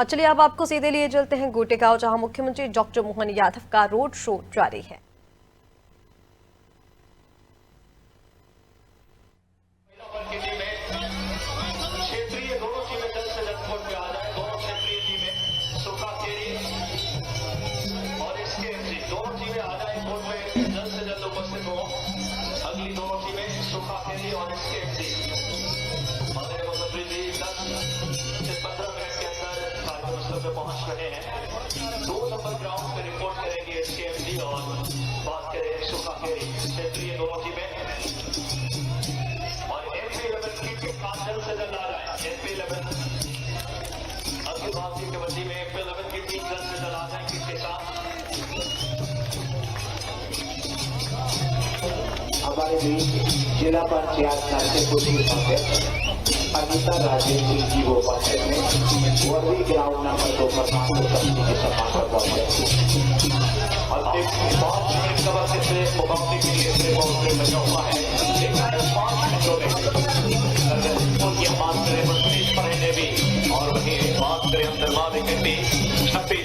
चलिए अब आपको सीधे लिए चलते हैं गोटेगांव, जहां मुख्यमंत्री डॉक्टर मोहन यादव का रोड शो जारी है। पहुंच रहे हैं 2 नंबर ग्राउंड पे रिपोर्ट करेंगे एसकेएमजी और बात करें सुखा खेरी क्षेत्रीय दोनों टीमें और MP11 की खास जल्द से जल्द आ रहा है। MP11 अखिल भारतीय कबड्डी में MP11 की टीम जल्द से जल्द आ जाए किसके साथ हमारे बीच जिला पंचायत नरसिंहपुर की अध्यक्ष अनिता राजेंद्र जी वो उपाध्यक्ष में वर्दी ग्राउंड नंबर 2 पर मानव समिति के समापन पहुंचे। अंतिम 5 मिनट का वक्त से मुकाबले के लिए बहुत बचा हुआ है। देखा है 5 मिनटों में ये बात करें मुस्लिम पढ़ने भी और वही बात करें अंतर्वाद इकट्ठी 26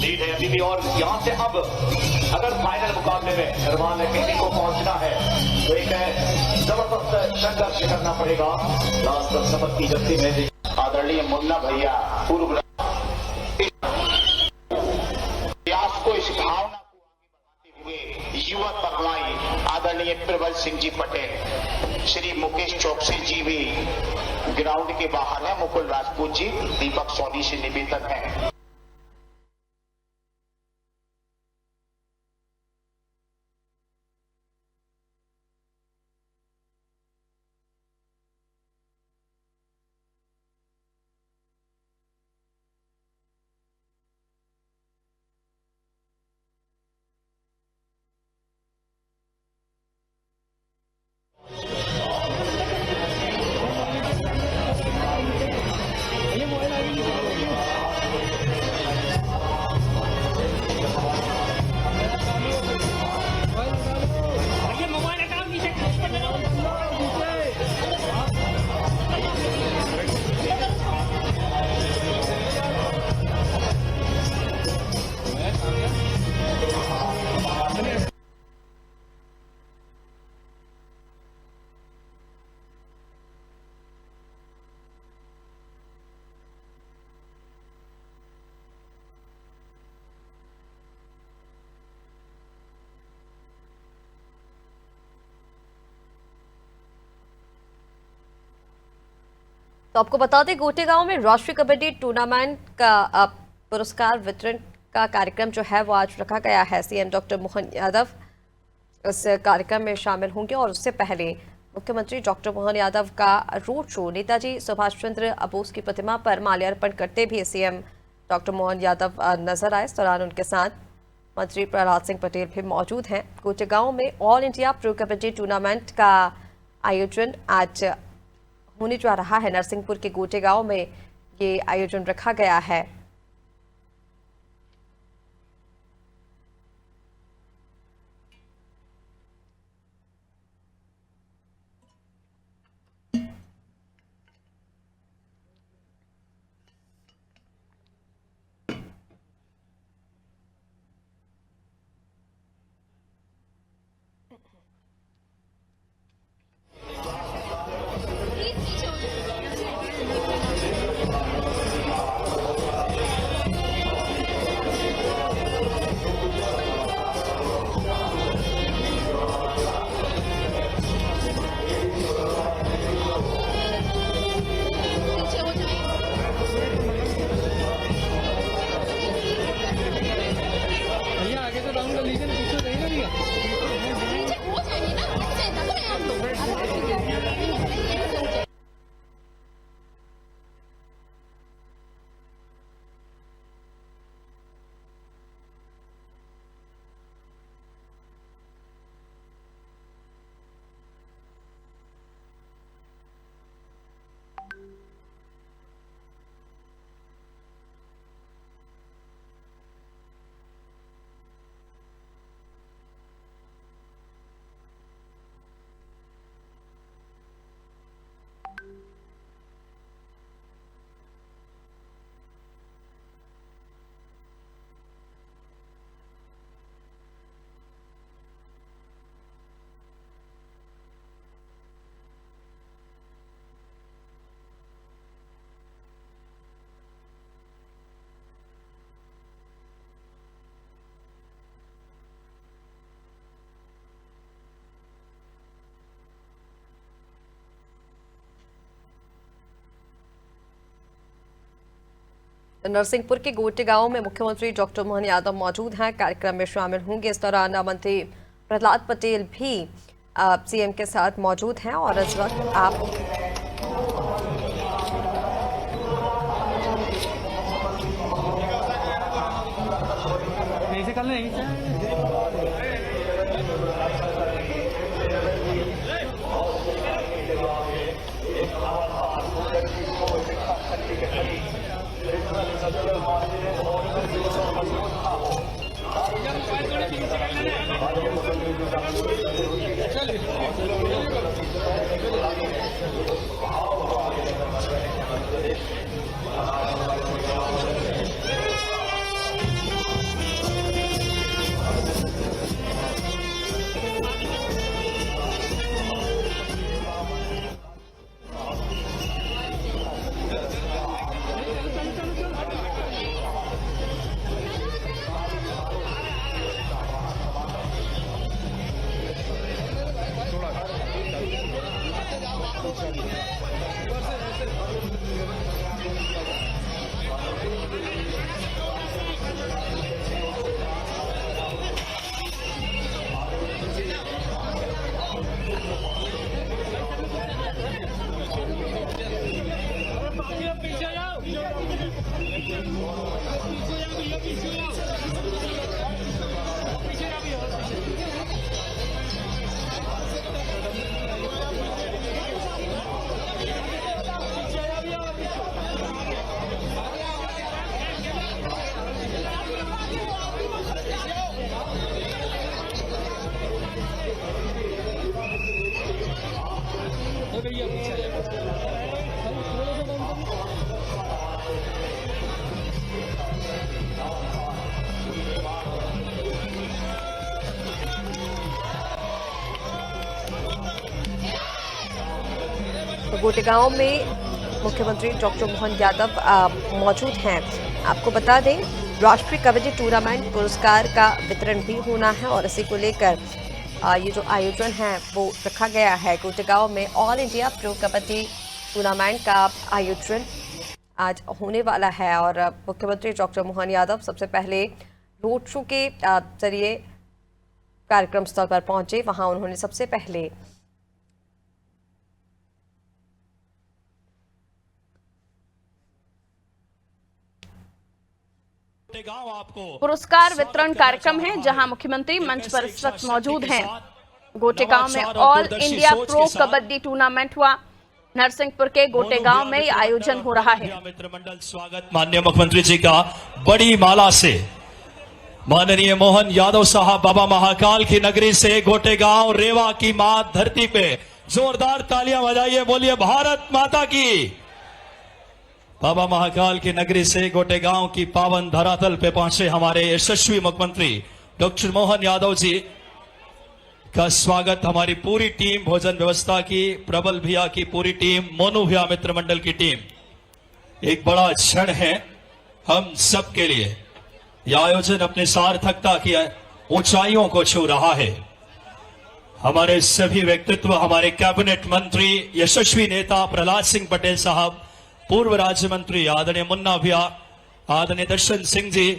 लीड है अभी भी। और यहाँ से अब अगर फाइनल मुकाबले में निर्माण इकट्ठी को पहुंचना है तो एक जबरदस्त संघर्ष करना पड़ेगा। लास्ट तक सबक की जफ्ती में आदरणीय मुन्ना भैया पूर्व प्रयास को इस भावना को आगे बढ़ाते हुए युवा तरुणाई आदरणीय प्रबल सिंह जी पटेल, श्री मुकेश चौकसी जी भी ग्राउंड के बाहर है, मुकुल राजपूत जी, दीपक सोनी से निवेदन है। तो आपको बता दें, गोटेगांव में राष्ट्रीय कबड्डी टूर्नामेंट का पुरस्कार वितरण का कार्यक्रम जो है वो आज रखा गया है। सीएम डॉक्टर मोहन यादव इस कार्यक्रम में शामिल होंगे और उससे पहले मुख्यमंत्री डॉक्टर मोहन यादव का रोड शो नेताजी सुभाष चंद्र बोस की प्रतिमा पर माल्यार्पण करते भी सीएम डॉक्टर मोहन यादव नजर आए। इस दौरान उनके साथ मंत्री प्रहलाद सिंह पटेल भी मौजूद हैं। गोटेगांव में all India pro kabaddi tournament का आयोजन आज होने जा रहा है। नरसिंहपुर के गोटेगांव में ये आयोजन रखा गया है। नरसिंहपुर के गोटे गांव में मुख्यमंत्री डॉक्टर मोहन यादव मौजूद हैं, कार्यक्रम में शामिल होंगे। इस दौरान मंत्री प्रहलाद पटेल भी सीएम के साथ मौजूद हैं और इस वक्त आप ऐसे कर लें। गोटे गांव में मुख्यमंत्री डॉक्टर मोहन यादव मौजूद हैं। आपको बता दें, राष्ट्रीय कबड्डी टूर्नामेंट पुरस्कार का वितरण भी होना है और इसी को लेकर ये जो आयोजन है वो रखा गया है। गोटे गांव में all India pro kabaddi tournament का आयोजन आज होने वाला है और मुख्यमंत्री डॉक्टर मोहन यादव सबसे पहले रोड शो के जरिए कार्यक्रम स्थल पर पहुंचे। वहां उन्होंने सबसे पहले पुरस्कार वितरण कार्यक्रम है, जहां मुख्यमंत्री मंच पर इस वक्त मौजूद हैं। गोटे गांव में all India pro kabaddi tournament हुआ। नरसिंहपुर के गोटे गांव में यह आयोजन हो रहा है। मित्रमंडल स्वागत माननीय मुख्यमंत्री जी का बड़ी माला से माननीय मोहन यादव साहब बाबा महाकाल की नगरी से गोटे गांव रेवा की मां धरती पे जोरदार तालियां बजाइए, बोलिए भारत माता की। बाबा महाकाल की नगरी से गोटे गांव की पावन धरातल पे पहुंचे हमारे यशस्वी मुख्यमंत्री डॉक्टर मोहन यादव जी का स्वागत हमारी पूरी टीम, भोजन व्यवस्था की, प्रबल भैया की पूरी टीम, मोनू भैया मित्र मंडल की टीम। एक बड़ा क्षण है हम सब के लिए। यह आयोजन अपने सार्थकता की ऊंचाइयों को छू रहा है। हमारे सभी व्यक्तित्व, हमारे कैबिनेट मंत्री, यशस्वी नेता प्रहलाद सिंह पटेल साहब, पूर्व राज्य मंत्री आदरणीय मुन्ना भैया, आदरणीय दर्शन सिंह जी,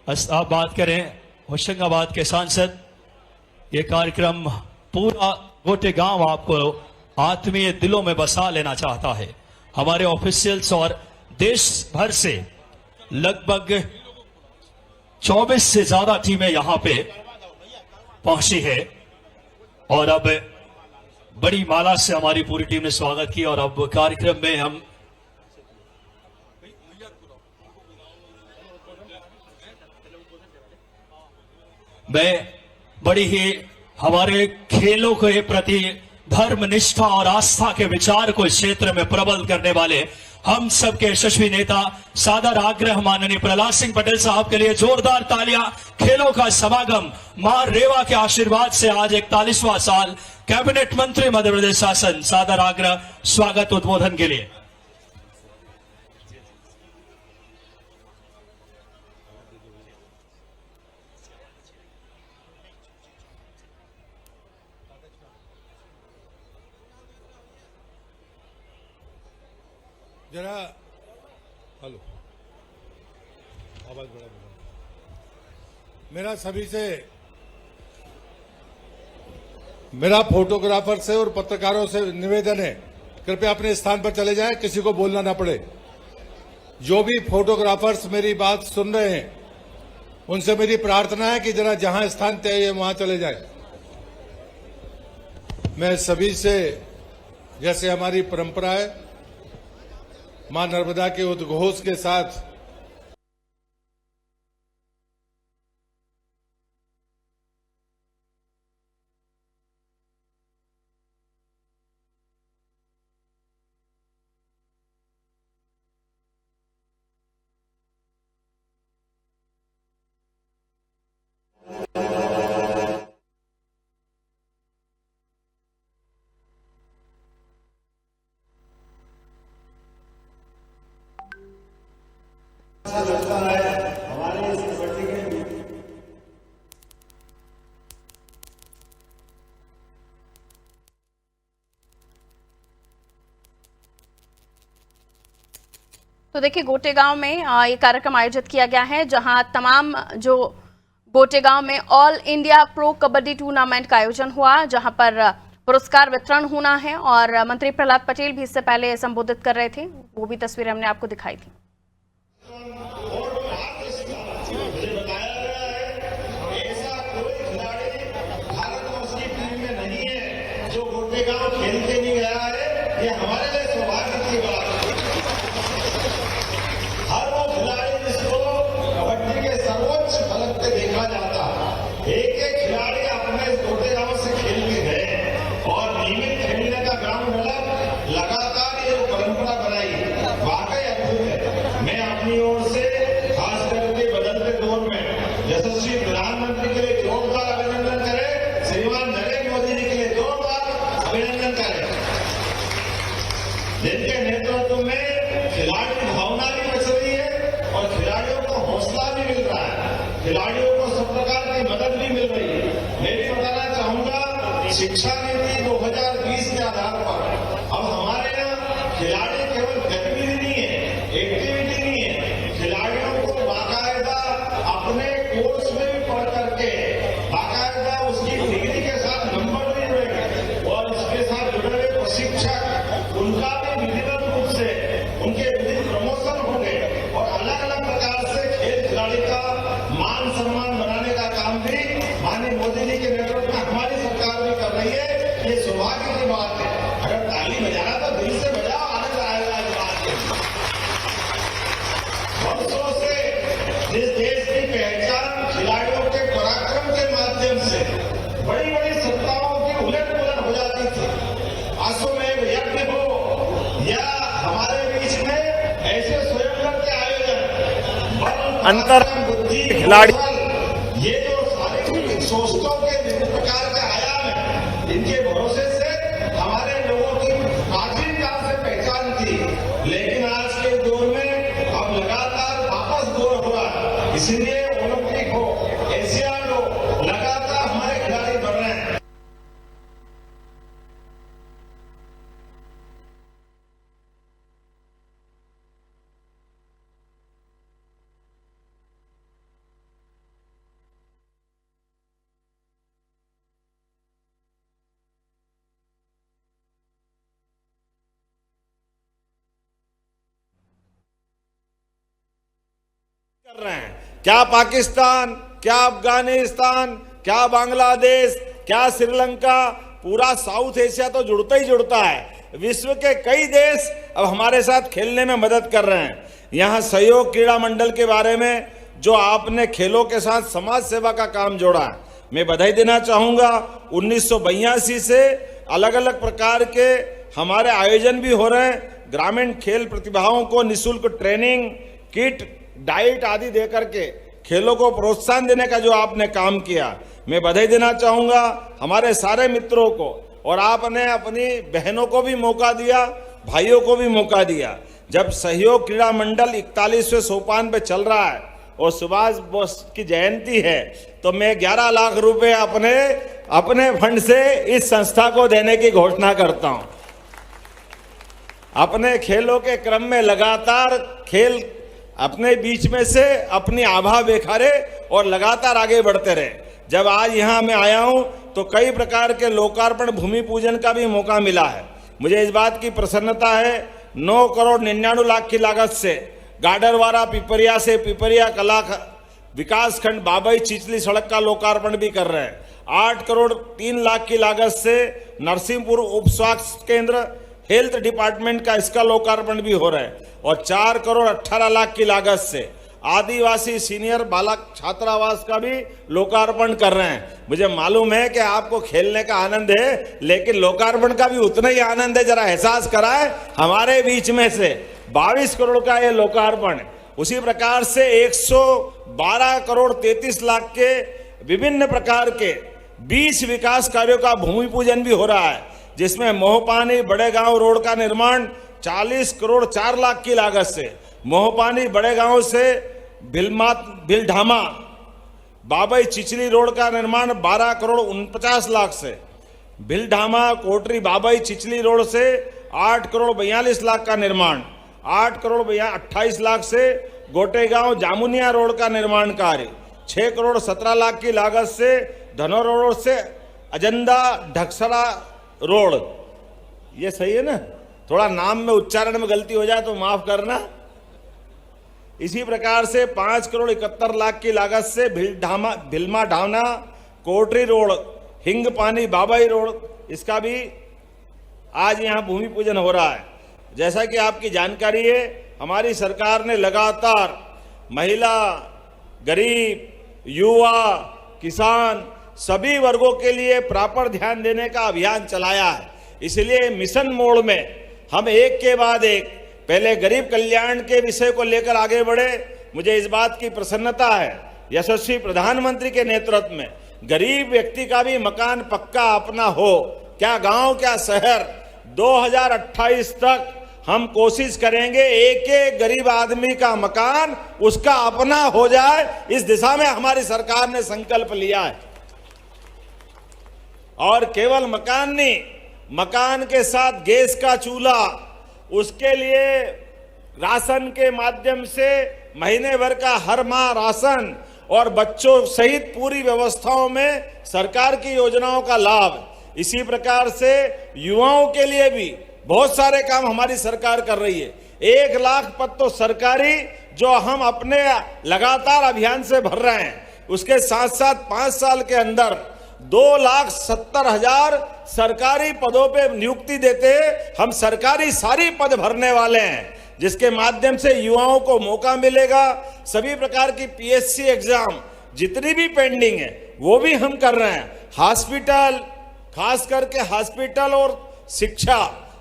आप बात करें होशंगाबाद के सांसद। ये कार्यक्रम पूरा गोटे गांव आपको आत्मीय दिलों में बसा लेना चाहता है। हमारे ऑफिशियल्स और देश भर से लगभग 24 से ज्यादा टीमें यहां पे पहुंची है और अब बड़ी माला से हमारी पूरी टीम ने स्वागत किया और अब कार्यक्रम में हम बड़ी ही हमारे खेलों के प्रति धर्म निष्ठा और आस्था के विचार को इस क्षेत्र में प्रबल करने वाले हम सबके यशस्वी नेता सादर आग्रह माननीय प्रहलाद सिंह पटेल साहब के लिए जोरदार तालियां। खेलों का समागम मां रेवा के आशीर्वाद से आज 41वां साल। कैबिनेट मंत्री मध्य प्रदेश शासन, सादर आग्रह स्वागत उद्बोधन के लिए। जरा हेलो मेरा सभी से, मेरा फोटोग्राफर से और पत्रकारों से निवेदन है, कृपया अपने स्थान पर चले जाएं, किसी को बोलना ना पड़े। जो भी फोटोग्राफर्स मेरी बात सुन रहे हैं, उनसे मेरी प्रार्थना है कि जरा जहां स्थान तय है वहां चले जाएं। मैं सभी से, जैसे हमारी परंपरा है, मां नर्मदा के उद्घोष के साथ तो देखिए, गोटेगांव में ये कार्यक्रम आयोजित किया गया है, जहां तमाम जो गोटेगांव में all India pro kabaddi tournament का आयोजन हुआ, जहां पर पुरस्कार वितरण होना है और मंत्री प्रहलाद पटेल भी इससे पहले संबोधित कर रहे थे। वो भी तस्वीरें हमने आपको दिखाई थी। जो गोटेगांव खेल के नहीं गया है, ये हमारे लिए सौभाग्य की बात है। हर वो खिलाड़ी जिसको कबड्डी के सर्वोच्च फलक पे देखा जाता, एक एक खिलाड़ी अपने इस गोटेगांव से खेल के गए और नियमित खेलने का ग्राउंड अलग, लगातार ये परंपरा बनाई, वाकई अद्भुत है। मैं अपनी ओर से खास करके बदलते दौर में यशस्वी प्रधानमंत्री के लिए जोरदार अभिनंदन करें, श्रीमान नरेंद्र मोदी जी के लिए जोरदार अभिनंदन करें, जिनके नेतृत्व में खिलाड़ी भावना भी बच रही है और खिलाड़ियों को हौसला भी मिल रहा है, खिलाड़ियों को सब प्रकार की मदद भी मिल रही है। मैं भी बताना चाहूंगा, शिक्षा नीति 2020 के आधार पर अब हमारे यहाँ खिलाड़ी केवल गतिविधि नहीं है, एक्टिविटी नहीं है, खिलाड़ियों को बाकायदा अपने कोर्स में भी पढ़ करके बाकायदा उसकी डिग्री के साथ नंबर भी जुड़ेंगे और इसके साथ जुड़े हुए प्रशिक्षक, उनका भी विधिवत रूप से उनके विधिक प्रमोशन होंगे और अलग अलग प्रकार से खेल खिलाड़ी का मान सम्मान बनाने का काम भी माननीय मोदी जी के नेतृत्व में हमारी सरकार भी कर रही है। ये सौभाग्य की बात है। अगर ताली बजाना तो दिल से बजाओ, आनंद आएगा इस बात के। वर्षों से जिस देश की पहचान खिलाड़ियों के पराक्रम के माध्यम से बड़ी बड़ी सत्ताओं की उलट पुलट हो जाती थी, अश्वमेध यज्ञ हो या हमारे बीच में ऐसे स्वयंवर के आयोजन, अंतर बुद्धि खिलाड़ी, ये जो सारी सोचों के विभिन्न प्रकार के आयाम है, इनके भरोसे से हमारे लोगों की प्राचीन काल से पहचान थी, लेकिन आज के दौर में अब लगातार वापस दौर हो रहा है। इसलिए ओलंपिक हो, एशियाड हो, लगातार हमारे खिलाड़ी बढ़ रहे हैं। कर रहे हैं, क्या पाकिस्तान, क्या अफगानिस्तान, क्या बांग्लादेश, क्या श्रीलंका, पूरा साउथ एशिया तो जुड़ता ही जुड़ता है। विश्व के कई देश अब हमारे साथ खेलने में मदद कर रहे हैं। यहाँ सहयोग क्रीड़ा मंडल के बारे में जो आपने खेलों के साथ समाज सेवा का काम जोड़ा है, मैं बधाई देना चाहूँगा। 1982 से अलग अलग प्रकार के हमारे आयोजन भी हो रहे हैं। ग्रामीण खेल प्रतिभाओं को निःशुल्क ट्रेनिंग, किट, डाइट आदि दे करके खेलों को प्रोत्साहन देने का जो आपने काम किया, मैं बधाई देना चाहूँगा हमारे सारे मित्रों को। और आपने अपनी बहनों को भी मौका दिया, भाइयों को भी मौका दिया। जब सहयोग क्रीड़ा मंडल 41वें सोपान पे चल रहा है और सुभाष बोस की जयंती है, तो मैं 11 लाख रुपए अपने फंड से इस संस्था को देने की घोषणा करता हूं। अपने खेलों के क्रम में लगातार खेल अपने बीच में से अपनी आभा बेखारे और लगातार आगे बढ़ते रहे। जब आज यहाँ मैं आया हूँ तो कई प्रकार के लोकार्पण भूमि पूजन का भी मौका मिला है। मुझे इस बात की प्रसन्नता है 9 करोड़ 99 लाख की लागत से गाडरवारा पिपरिया से पिपरिया कला विकास खंड बाबई चिचली सड़क का लोकार्पण भी कर रहे हैं। 8 करोड़ 3 लाख की लागत से नरसिंहपुर उप स्वास्थ्य केंद्र हेल्थ डिपार्टमेंट का इसका लोकार्पण भी हो रहा है और 4 करोड़ 18 लाख की लागत से आदिवासी सीनियर बालक छात्रावास का भी लोकार्पण कर रहे हैं। मुझे मालूम है कि आपको खेलने का आनंद है, लेकिन लोकार्पण का भी उतना ही आनंद है। जरा एहसास कराए हमारे बीच में से 22 करोड़ का ये लोकार्पण। उसी प्रकार से 112 करोड़ 33 लाख के विभिन्न प्रकार के 20 विकास कार्यों का भूमि पूजन भी हो रहा है, जिसमें मोहपानी बड़े गांव रोड का निर्माण 40 करोड़ 4 लाख की लागत से, मोहपानी बड़े गांव से बिलढामा बाबई चिचली रोड का निर्माण 12 करोड़ 49 लाख से, बिलढामा कोटरी बाबई चिचली रोड से 8 करोड़ 42 लाख का निर्माण, 8 करोड़ 28 लाख से गोटेगांव जामुनिया रोड का निर्माण कार्य, 6 करोड़ 17 लाख की लागत से धनौर रोड से अजंदा ढक्सरा रोड। ये सही है ना? थोड़ा नाम में उच्चारण में गलती हो जाए तो माफ करना। इसी प्रकार से 5 करोड़ 71 लाख की लागत से भिलमा ढावना कोटरी रोड हिंग पानी बाबाई रोड, इसका भी आज यहाँ भूमि पूजन हो रहा है। जैसा कि आपकी जानकारी है, हमारी सरकार ने लगातार महिला, गरीब, युवा, किसान सभी वर्गों के लिए प्रॉपर ध्यान देने का अभियान चलाया है। इसलिए मिशन मोड में हम एक के बाद एक पहले गरीब कल्याण के विषय को लेकर आगे बढ़े। मुझे इस बात की प्रसन्नता है, यशस्वी प्रधानमंत्री के नेतृत्व में गरीब व्यक्ति का भी मकान पक्का अपना हो, क्या गांव क्या शहर। 2028 तक हम कोशिश करेंगे एक एक गरीब आदमी का मकान उसका अपना हो जाए। इस दिशा में हमारी सरकार ने संकल्प लिया है। और केवल मकान नहीं, मकान के साथ गैस का चूल्हा, उसके लिए राशन के माध्यम से महीने भर का हर माह राशन और बच्चों सहित पूरी व्यवस्थाओं में सरकार की योजनाओं का लाभ। इसी प्रकार से युवाओं के लिए भी बहुत सारे काम हमारी सरकार कर रही है। 1 लाख पद तो सरकारी जो हम अपने लगातार अभियान से भर रहे हैं, उसके साथ साथ 5 साल के अंदर 2,70,000 सरकारी पदों पे नियुक्ति देते हैं। हम सरकारी सारी पद भरने वाले हैं, जिसके माध्यम से युवाओं को मौका मिलेगा। सभी प्रकार की पीएससी एग्जाम जितनी भी पेंडिंग है वो भी हम कर रहे हैं। हॉस्पिटल, खास करके हॉस्पिटल और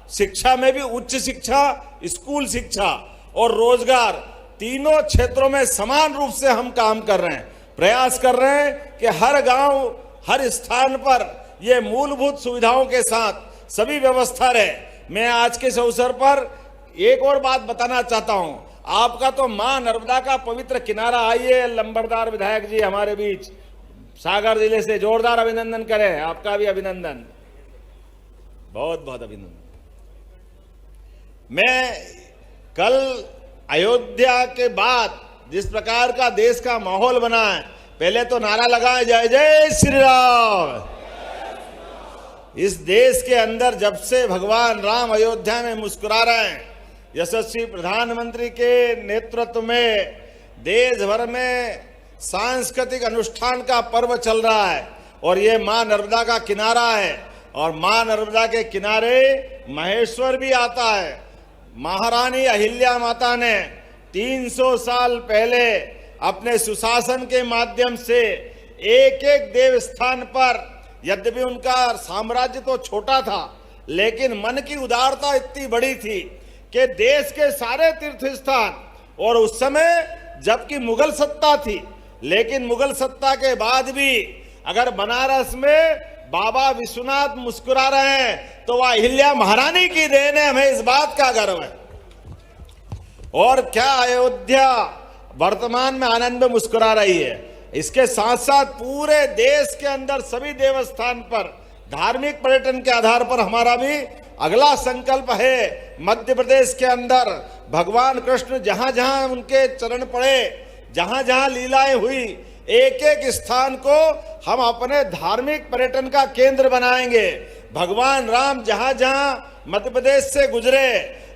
शिक्षा में भी उच्च शिक्षा, स्कूल शिक्षा और रोजगार, तीनों क्षेत्रों में समान रूप से हम काम कर रहे हैं। प्रयास कर रहे हैं कि हर गांव हर स्थान पर ये मूलभूत सुविधाओं के साथ सभी व्यवस्था रहे। मैं आज के इस अवसर पर एक और बात बताना चाहता हूं। आपका तो मां नर्मदा का पवित्र किनारा, आइए लंबरदार विधायक जी हमारे बीच सागर जिले से, जोरदार अभिनंदन करें। आपका भी अभिनंदन, बहुत बहुत अभिनंदन। मैं कल अयोध्या के बाद जिस प्रकार का देश का माहौल बना है, पहले तो नारा लगाए जय जय श्री राम। इस देश के अंदर जब से भगवान राम अयोध्या में मुस्कुरा रहे हैं, यशस्वी प्रधानमंत्री के नेतृत्व में देश भर में सांस्कृतिक अनुष्ठान का पर्व चल रहा है। और ये मां नर्मदा का किनारा है, और मां नर्मदा के किनारे महेश्वर भी आता है। महारानी अहिल्या माता ने 300 साल पहले अपने सुशासन के माध्यम से एक एक देव स्थान पर, यद्यपि उनका साम्राज्य तो छोटा था, लेकिन मन की उदारता इतनी बड़ी थी कि देश के सारे तीर्थ स्थान, और उस समय जबकि मुगल सत्ता थी, लेकिन मुगल सत्ता के बाद भी अगर बनारस में बाबा विश्वनाथ मुस्कुरा रहे हैं तो वह अहिल्या महारानी की देन है। हमें इस बात का गर्व है। और क्या अयोध्या वर्तमान में आनंद में मुस्कुरा रही है। इसके साथ साथ पूरे देश के अंदर सभी देवस्थान पर धार्मिक पर्यटन के आधार पर हमारा भी अगला संकल्प है। मध्य प्रदेश के अंदर भगवान कृष्ण जहां जहां उनके चरण पड़े, जहां जहां लीलाएं हुई, एक एक स्थान को हम अपने धार्मिक पर्यटन का केंद्र बनाएंगे। भगवान राम जहां जहां मध्य प्रदेश से गुजरे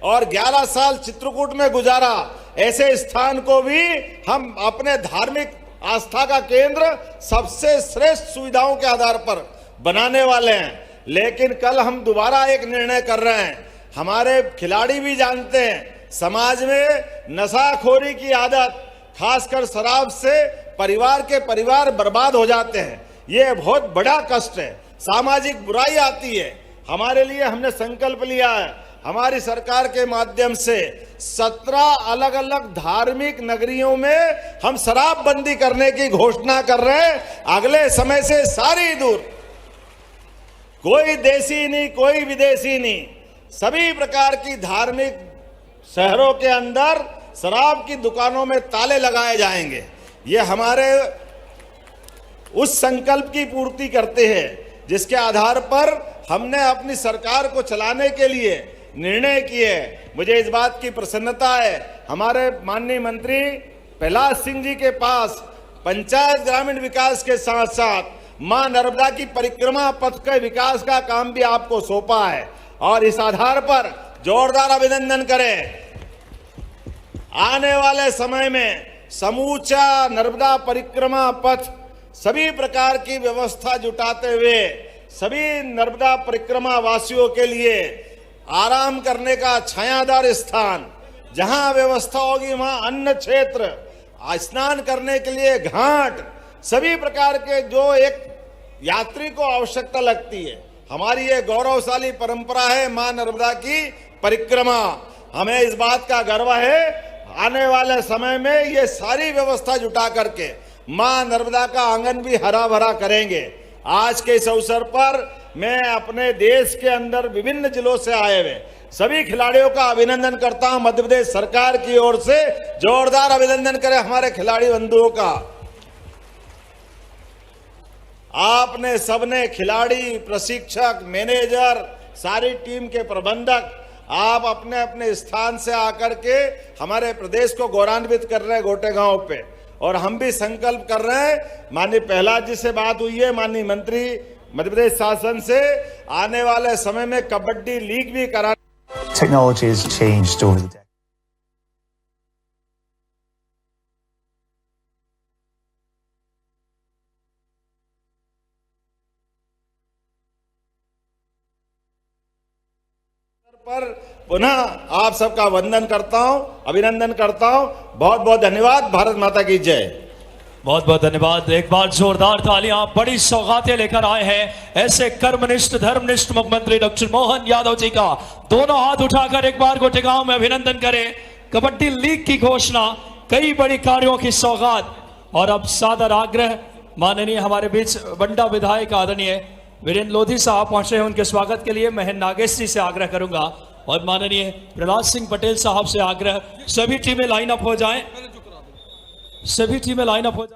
और 11 साल चित्रकूट में गुजारा, ऐसे स्थान को भी हम अपने धार्मिक आस्था का केंद्र सबसे श्रेष्ठ सुविधाओं के आधार पर बनाने वाले हैं। लेकिन कल हम दोबारा एक निर्णय कर रहे हैं। हमारे खिलाड़ी भी जानते हैं, समाज में नशाखोरी की आदत, खासकर शराब से परिवार के परिवार बर्बाद हो जाते हैं। ये बहुत बड़ा कष्ट है, सामाजिक बुराई आती है। हमारे लिए हमने संकल्प लिया है, हमारी सरकार के माध्यम से 17 अलग अलग धार्मिक नगरियों में हम शराबबंदी करने की घोषणा कर रहे हैं। अगले समय से सारी दूर, कोई देसी नहीं, कोई विदेशी नहीं, सभी प्रकार की धार्मिक शहरों के अंदर शराब की दुकानों में ताले लगाए जाएंगे। ये हमारे उस संकल्प की पूर्ति करते हैं जिसके आधार पर हमने अपनी सरकार को चलाने के लिए निर्णय किए। मुझे इस बात की प्रसन्नता है, हमारे माननीय मंत्री प्रहलाद सिंह जी के पास पंचायत ग्रामीण विकास के साथ साथ मां नर्मदा की परिक्रमा पथ के विकास का काम भी आपको सौंपा है, और इस आधार पर जोरदार अभिनंदन करें। आने वाले समय में समूचा नर्मदा परिक्रमा पथ सभी प्रकार की व्यवस्था जुटाते हुए सभी नर्मदा परिक्रमा वासियों के लिए आराम करने का छायादार स्थान, जहां व्यवस्था होगी वहां अन्न क्षेत्र, स्नान करने के लिए घाट, सभी प्रकार के जो एक यात्री को आवश्यकता लगती है। हमारी ये गौरवशाली परंपरा है मां नर्मदा की परिक्रमा। हमें इस बात का गर्व है, आने वाले समय में ये सारी व्यवस्था जुटा करके मां नर्मदा का आंगन भी हरा भरा करेंगे। आज के इस अवसर पर मैं अपने देश के अंदर विभिन्न जिलों से आए हुए सभी खिलाड़ियों का अभिनंदन करता हूं। मध्य प्रदेश सरकार की ओर से जोरदार अभिनंदन करें हमारे खिलाड़ी बंधुओं का। आपने सबने, खिलाड़ी, प्रशिक्षक, मैनेजर, सारी टीम के प्रबंधक, आप अपने अपने स्थान से आकर के हमारे प्रदेश को गौरवान्वित कर रहे हैं गोटेगांव पे, और हम भी संकल्प कर रहे हैं। माननीय प्रहलाद जी से बात हुई है, माननीय मंत्री मध्य प्रदेश शासन से, आने वाले समय में कबड्डी लीग भी करा। Technology has changed over the decades. पर पुनः आप सबका वंदन करता हूं, अभिनंदन करता हूं। बहुत बहुत धन्यवाद। भारत माता की जय। बहुत बहुत धन्यवाद। एक बार जोरदार तालियां। बड़ी सौगातें लेकर आए हैं ऐसे कर्मनिष्ठ धर्मनिष्ठ मुख्यमंत्री डॉक्टर मोहन यादव जी का। दोनों हाथ उठाकर एक बार गोटेगांव में अभिनंदन करें। कबड्डी लीग की घोषणा, कई बड़ी कार्यों की सौगात, और अब सादर आग्रह माननीय हमारे बीच बंडा विधायक आदरणीय वीरेंद्र लोधी साहब पहुंचे हैं, उनके स्वागत के लिए मैं नागेश जी से आग्रह करूंगा, और माननीय प्रहलाद सिंह पटेल साहब से आग्रह, सभी टीमें लाइन अप हो जाएं, सभी टीमें लाइन अप हो जाएं।